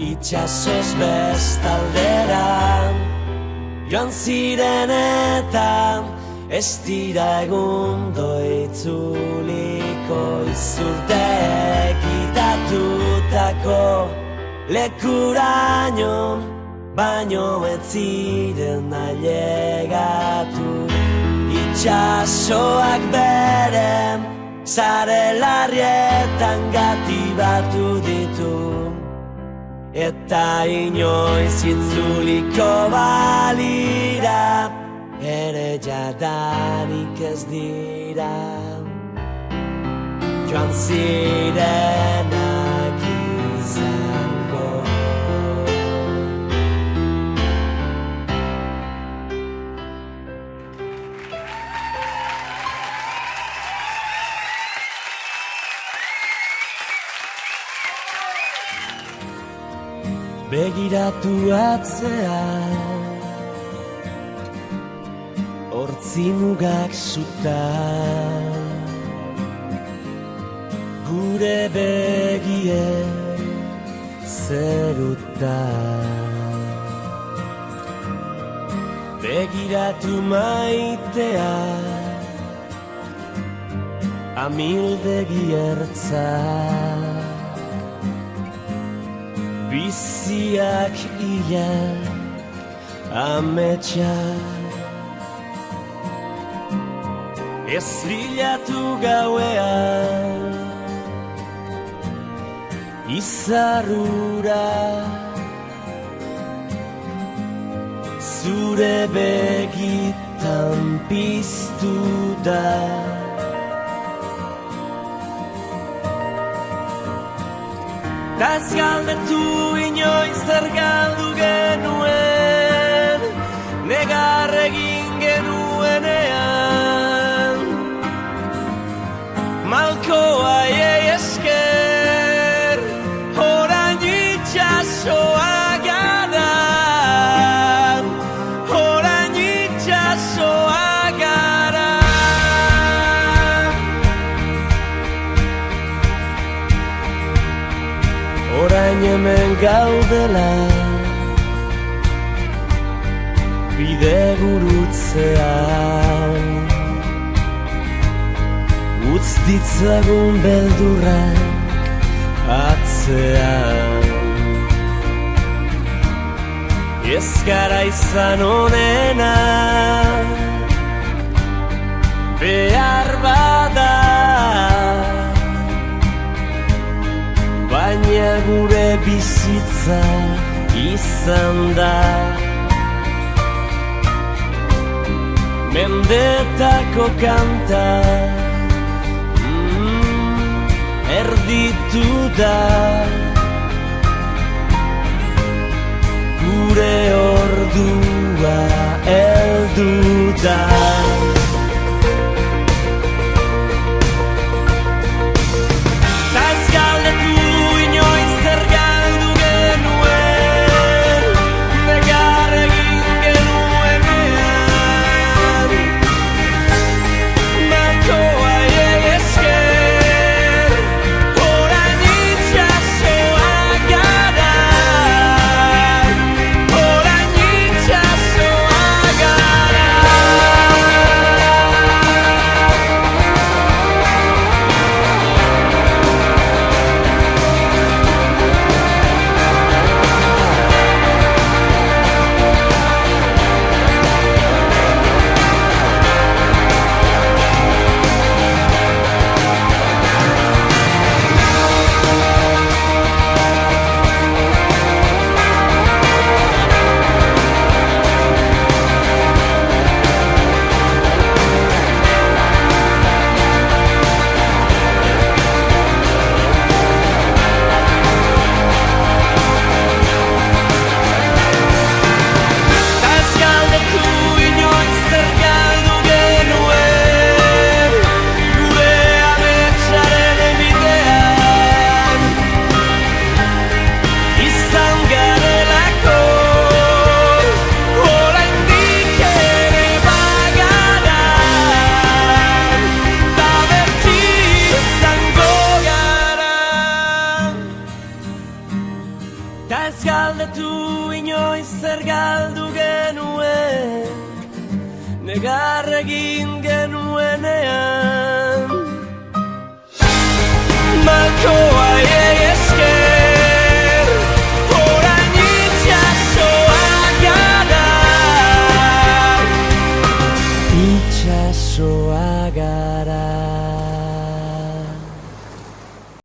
Itxasoz bestaldera joan ziren eta ez dira egundo itzuliko izurteek itatutako lekuraino, baino ez ziren ailegatu. Itxasoak bere sare larrietan gatibatu ditu, eta inoiz itzuliko balira ere jadanik ez dira joan zirenak izango. Begiratu atzea, hortzi mugak zuta, gure begie zeruta. Begiratu maitea, amildegi ertza, biziak ia ametsa. Ez bilatu gauean izarrura, zure begitan piztu da. Ta ez galdetu inoiz zer galdu genuen, negar egin genuenean. Malkoa esker, orain itxasoa gara, orain itxasoa gara. Orain hemen gaudela, bide gurutzean, utz ditzagun beldurrak atzean. Ez gara izan onena, behar bada, baina gure bizitza izan da. Mendetako kanta erditu da, gure ordua heldu da. gogoratu inoiz zer galdu genuen, negar egin genuenean. Malkoa,